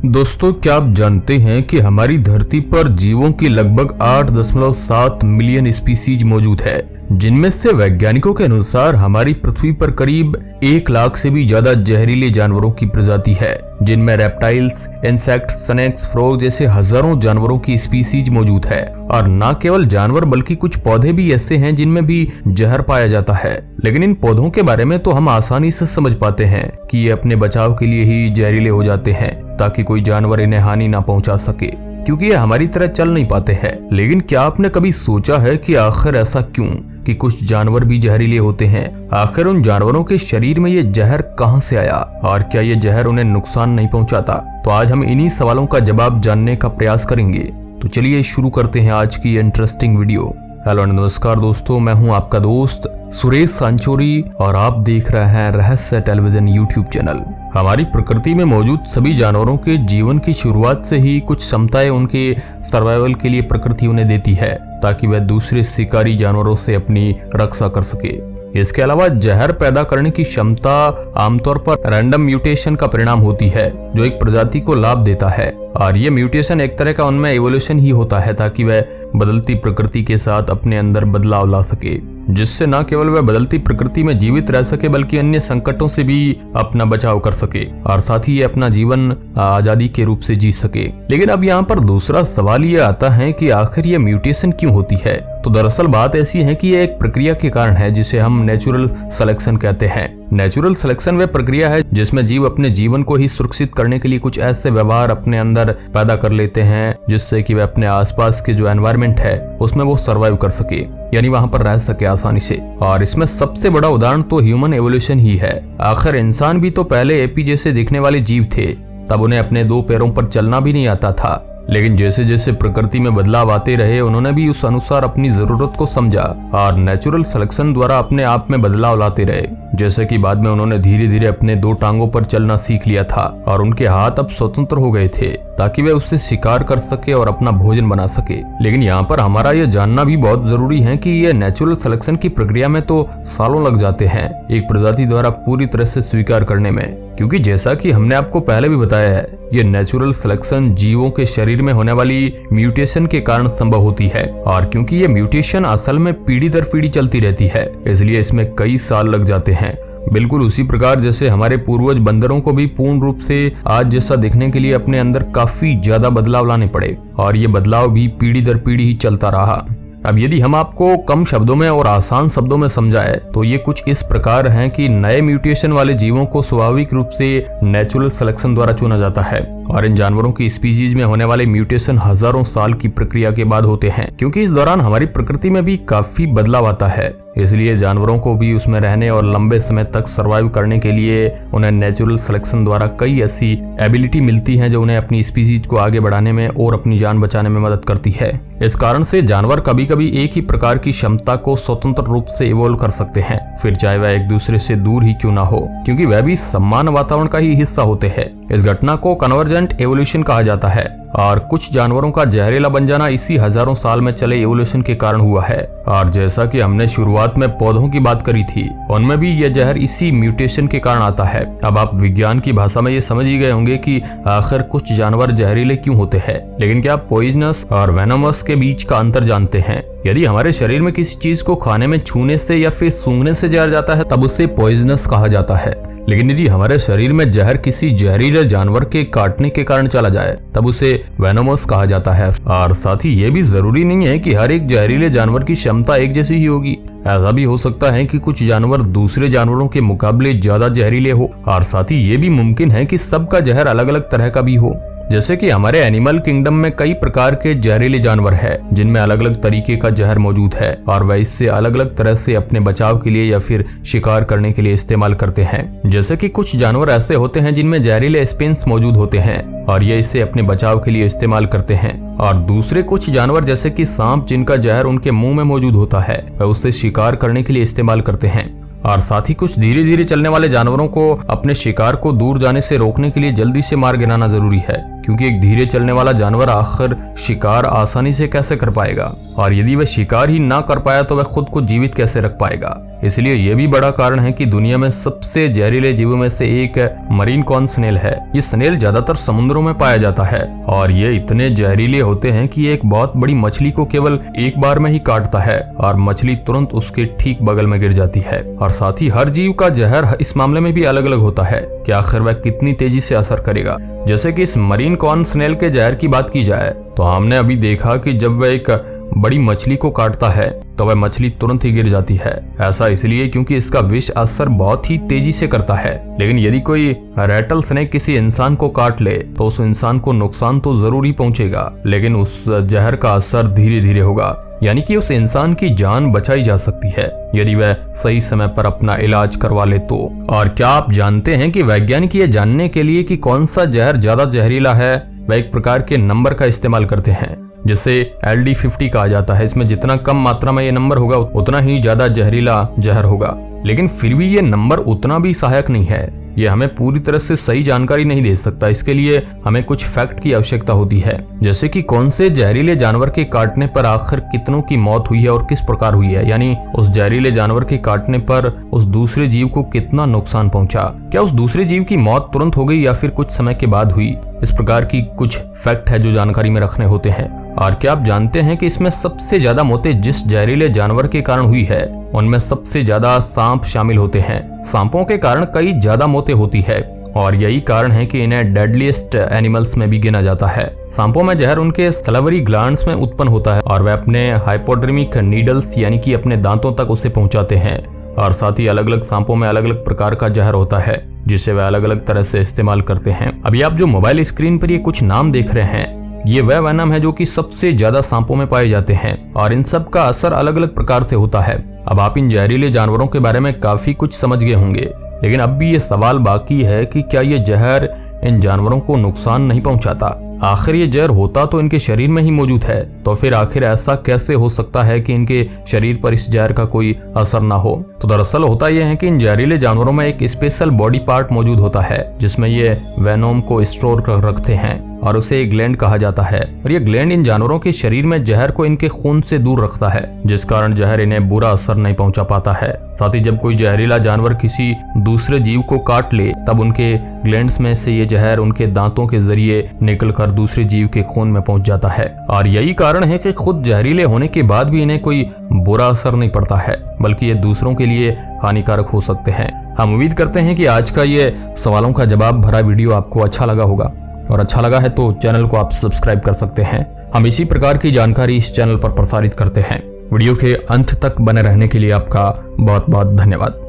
दोस्तों, क्या आप जानते हैं कि हमारी धरती पर जीवों की लगभग 8.7 मिलियन स्पीसीज मौजूद है, जिनमें से वैज्ञानिकों के अनुसार हमारी पृथ्वी पर करीब 1 लाख से भी ज्यादा जहरीले जानवरों की प्रजाति है, जिनमें रेप्टाइल्स, इंसेक्ट्स, स्नेक्स, फ्रॉग जैसे हजारों जानवरों की स्पीसीज मौजूद है। और न केवल जानवर बल्कि कुछ पौधे भी ऐसे हैं जिनमें भी जहर पाया जाता है। लेकिन इन पौधों के बारे में तो हम आसानी से समझ पाते हैं कि ये अपने बचाव के लिए ही जहरीले हो जाते हैं, ताकि कोई जानवर इन्हें हानि ना पहुंचा सके, क्योंकि ये हमारी तरह चल नहीं पाते हैं। लेकिन क्या आपने कभी सोचा है कि आखिर ऐसा क्यों कि कुछ जानवर भी जहरीले होते हैं? आखिर उन जानवरों के शरीर में ये जहर कहां से आया और क्या ये जहर उन्हें नुकसान नहीं पहुंचाता? तो आज हम इन्हीं सवालों का जवाब जानने का प्रयास करेंगे। तो चलिए शुरू करते हैं आज की इंटरेस्टिंग वीडियो। हेलो नमस्कार दोस्तों, मैं हूं आपका दोस्त सुरेश सांचोरी और आप देख रहे हैं रहस्य टेलीविजन यूट्यूब चैनल। हमारी प्रकृति में मौजूद सभी जानवरों के जीवन की शुरुआत से ही कुछ क्षमताएं उनके सर्वाइवल के लिए प्रकृति उन्हें देती है, ताकि वह दूसरे शिकारी जानवरों से अपनी रक्षा कर सके। इसके अलावा जहर पैदा करने की क्षमता आमतौर पर रैंडम म्यूटेशन का परिणाम होती है, जो एक प्रजाति को लाभ देता है। और ये म्यूटेशन एक तरह का उनमें इवोल्यूशन ही होता है, ताकि वह बदलती प्रकृति के साथ अपने अंदर बदलाव ला सके, जिससे न केवल वह बदलती प्रकृति में जीवित रह सके बल्कि अन्य संकटों से भी अपना बचाव कर सके और साथ ही ये अपना जीवन आजादी के रूप से जी सके। लेकिन अब यहाँ पर दूसरा सवाल ये आता है कि आखिर ये म्यूटेशन क्यों होती है? तो दरअसल बात ऐसी है कि ये एक प्रक्रिया के कारण है जिसे हम नेचुरल सिलेक्शन कहते हैं। नेचुरल सिलेक्शन वह प्रक्रिया है जिसमें जीव अपने जीवन को ही सुरक्षित करने के लिए कुछ ऐसे व्यवहार अपने अंदर पैदा कर लेते हैं, जिससे कि वह अपने आसपास के जो एनवायरनमेंट है उसमें वो सर्वाइव कर सके, यानी वहां पर रह सके आसानी से। और इसमें सबसे बड़ा उदाहरण तो ह्यूमन एवोल्यूशन ही है। आखिर इंसान भी तो पहले एपी जैसे दिखने वाले जीव थे, तब उन्हें अपने 2 पैरों पर चलना भी नहीं आता था। लेकिन जैसे जैसे प्रकृति में बदलाव आते रहे, उन्होंने भी उस अनुसार अपनी जरूरत को समझा और नेचुरल सिलेक्शन द्वारा अपने आप में बदलाव लाते रहे। जैसे कि बाद में उन्होंने धीरे धीरे अपने 2 टांगों पर चलना सीख लिया था और उनके हाथ अब स्वतंत्र हो गए थे, ताकि वे उससे शिकार कर सके और अपना भोजन बना सके। लेकिन यहाँ पर हमारा यह जानना भी बहुत जरूरी है कि यह नेचुरल सिलेक्शन की प्रक्रिया में तो सालों लग जाते हैं एक प्रजाति द्वारा पूरी तरह से स्वीकार करने में, क्योंकि जैसा कि हमने आपको पहले भी बताया है, ये नेचुरल सिलेक्शन जीवों के शरीर में होने वाली म्यूटेशन के कारण संभव होती है। और क्योंकि ये म्यूटेशन असल में पीढ़ी दर पीढ़ी चलती रहती है, इसलिए इसमें कई साल लग जाते हैं। बिल्कुल उसी प्रकार जैसे हमारे पूर्वज बंदरों को भी पूर्ण रूप से आज जैसा दिखने के लिए अपने अंदर काफी ज्यादा बदलाव लाने पड़े, और ये बदलाव भी पीढ़ी दर पीढ़ी ही चलता रहा। अब यदि हम आपको कम शब्दों में और आसान शब्दों में समझाए तो ये कुछ इस प्रकार हैं कि नए म्यूटेशन वाले जीवों को स्वाभाविक रूप से नेचुरल सिलेक्शन द्वारा चुना जाता है, और इन जानवरों की स्पीशीज में होने वाले म्यूटेशन हजारों साल की प्रक्रिया के बाद होते हैं, क्योंकि इस दौरान हमारी प्रकृति में भी काफी बदलाव आता है। इसलिए जानवरों को भी उसमें रहने और लंबे समय तक सर्वाइव करने के लिए उन्हें नेचुरल सिलेक्शन द्वारा कई ऐसी एबिलिटी मिलती हैं जो उन्हें अपनी स्पीशीज को आगे बढ़ाने में और अपनी जान बचाने में मदद करती है। इस कारण से जानवर कभी कभी एक ही प्रकार की क्षमता को स्वतंत्र रूप से इवोल्व कर सकते हैं, फिर चाहे वह एक दूसरे से दूर ही क्यों ना हो, क्योंकि वह भी समान वातावरण का ही हिस्सा होते हैं। इस घटना को कन्वर्जेंट एवोल्यूशन कहा जाता है, और कुछ जानवरों का जहरीला बन जाना इसी हजारों साल में चले एवोल्यूशन के कारण हुआ है। और जैसा कि हमने शुरुआत में पौधों की बात करी थी, उनमें भी यह जहर इसी म्यूटेशन के कारण आता है। अब आप विज्ञान की भाषा में ये समझ ही गए होंगे कि आखिर कुछ जानवर जहरीले क्यों होते हैं। लेकिन क्या आप पॉइजनस और वेनोमस के बीच का अंतर जानते हैं? यदि हमारे शरीर में किसी चीज को खाने में छूने से या फिर सूंघने से जहर जाता है, तब उसे पॉइजनस कहा जाता है। लेकिन यदि हमारे शरीर में जहर किसी जहरीले जानवर के काटने के कारण चला जाए, तब उसे वेनोमस कहा जाता है। और साथ ही ये भी जरूरी नहीं है कि हर एक जहरीले जानवर की क्षमता एक जैसी ही होगी। ऐसा भी हो सकता है कि कुछ जानवर दूसरे जानवरों के मुकाबले ज्यादा जहरीले हो, और साथ ही ये भी मुमकिन है कि सबका जहर अलग अलग तरह का भी हो। जैसे कि हमारे एनिमल किंगडम में कई प्रकार के जहरीले जानवर हैं, जिनमें अलग अलग तरीके का जहर मौजूद है, और वह इससे अलग अलग तरह से अपने बचाव के लिए या फिर शिकार करने के लिए इस्तेमाल करते हैं। जैसे कि कुछ जानवर ऐसे होते हैं जिनमें जहरीले स्पिन्स मौजूद होते हैं, और ये इसे अपने बचाव के लिए इस्तेमाल करते हैं। और दूसरे कुछ जानवर जैसे कि सांप, जिनका जहर उनके मुंह में मौजूद होता है, वह उससे शिकार करने के लिए इस्तेमाल करते हैं। और साथ ही कुछ धीरे धीरे चलने वाले जानवरों को अपने शिकार को दूर जाने से रोकने के लिए जल्दी से मार गिराना जरूरी है, क्योंकि एक धीरे चलने वाला जानवर आखिर शिकार आसानी से कैसे कर पाएगा, और यदि वह शिकार ही ना कर पाया तो वह खुद को जीवित कैसे रख पाएगा। इसलिए यह भी बड़ा कारण है कि दुनिया में सबसे जहरीले जीवों में से एक मरीन कॉर्न स्नेल है। ये स्नेल ज्यादातर समुद्रों में पाया जाता है और ये इतने जहरीले होते हैं कि एक बहुत बड़ी मछली को केवल एक बार में ही काटता है और मछली तुरंत उसके ठीक बगल में गिर जाती है। और साथ ही हर जीव का जहर इस मामले में भी अलग अलग होता है कि आखिर वह कितनी तेजी से असर करेगा। जैसे कि इस मरीन कॉर्न स्नेल के जहर की बात की जाए तो हमने अभी देखा कि जब वह एक बड़ी मछली को काटता है तो वह मछली तुरंत ही गिर जाती है। ऐसा इसलिए क्योंकि इसका विष असर बहुत ही तेजी से करता है। लेकिन यदि कोई रैटल स्नेक किसी इंसान को काट ले तो उस इंसान को नुकसान तो जरूर ही पहुंचेगा, लेकिन उस जहर का असर धीरे धीरे होगा, यानी कि उस इंसान की जान बचाई जा सकती है यदि वह सही समय पर अपना इलाज करवा ले तो। और क्या आप जानते हैं कि वैज्ञानिक ये जानने के लिए कि कौन सा जहर ज्यादा जहरीला है वह एक प्रकार के नंबर का इस्तेमाल करते हैं जिसे LD50 कहा जाता है। इसमें जितना कम मात्रा में ये नंबर होगा उतना ही ज्यादा जहरीला जहर होगा। लेकिन फिर भी ये नंबर उतना भी सहायक नहीं है, ये हमें पूरी तरह से सही जानकारी नहीं दे सकता। इसके लिए हमें कुछ फैक्ट की आवश्यकता होती है, जैसे कि कौन से जहरीले जानवर के काटने पर आखिर कितनों की मौत हुई है और किस प्रकार हुई है, यानी उस जहरीले जानवर के काटने पर उस दूसरे जीव को कितना नुकसान पहुंचा, क्या उस दूसरे जीव की मौत तुरंत हो गई या फिर कुछ समय के बाद हुई। इस प्रकार की कुछ फैक्ट है जो जानकारी में रखने होते हैं। और क्या आप जानते हैं कि इसमें सबसे ज्यादा मौतें जिस जहरीले जानवर के कारण हुई है उनमें सबसे ज्यादा सांप शामिल होते हैं। सांपों के कारण कई ज्यादा मौतें होती है और यही कारण है कि इन्हें डेडलीस्ट एनिमल्स में भी गिना जाता है। सांपों में जहर उनके सलाइवरी ग्लैंड्स में उत्पन्न होता है और वे अपने हाइपोडर्मिक नीडल्स यानी कि अपने दांतों तक उसे पहुंचाते हैं। और साथ ही अलग अलग सांपों में अलग अलग प्रकार का जहर होता है जिसे वे अलग अलग तरह से इस्तेमाल करते हैं। अभी आप जो मोबाइल स्क्रीन पर ये कुछ नाम देख रहे हैं ये वह वेनम है जो कि सबसे ज्यादा सांपों में पाए जाते हैं और इन सब का असर अलग अलग प्रकार से होता है। अब आप इन जहरीले जानवरों के बारे में काफी कुछ समझ गए होंगे, लेकिन अब भी ये सवाल बाकी है कि क्या ये जहर इन जानवरों को नुकसान नहीं पहुंचाता। आखिर ये जहर होता तो इनके शरीर में ही मौजूद है, तो फिर आखिर ऐसा कैसे हो सकता है कि इनके शरीर पर इस जहर का कोई असर ना हो। तो दरअसल होता यह है कि इन जहरीले जानवरों में एक स्पेशल बॉडी पार्ट मौजूद होता है जिसमें ये वेनोम को स्टोर कर रखते हैं और उसे ग्लैंड कहा जाता है। और ये ग्लैंड इन जानवरों के शरीर में जहर को इनके खून से दूर रखता है जिस कारण जहर इन्हें बुरा असर नहीं पहुंचा पाता है। साथ ही जब कोई जहरीला जानवर किसी दूसरे जीव को काट ले तब उनके ग्लैंड्स में से ये जहर उनके दांतों के जरिए निकलकर दूसरे जीव के खून में पहुंच जाता है। और यही कारण है कि खुद जहरीले होने के बाद भी इन्हें कोई बुरा असर नहीं पड़ता है, बल्कि ये दूसरों के लिए हानिकारक हो सकते हैं। हम उम्मीद करते हैं कि आज का ये सवालों का जवाब भरा वीडियो आपको अच्छा लगा होगा, और अच्छा लगा है तो चैनल को आप सब्सक्राइब कर सकते हैं। हम इसी प्रकार की जानकारी इस चैनल पर प्रसारित करते हैं। वीडियो के अंत तक बने रहने के लिए आपका बहुत बहुत धन्यवाद।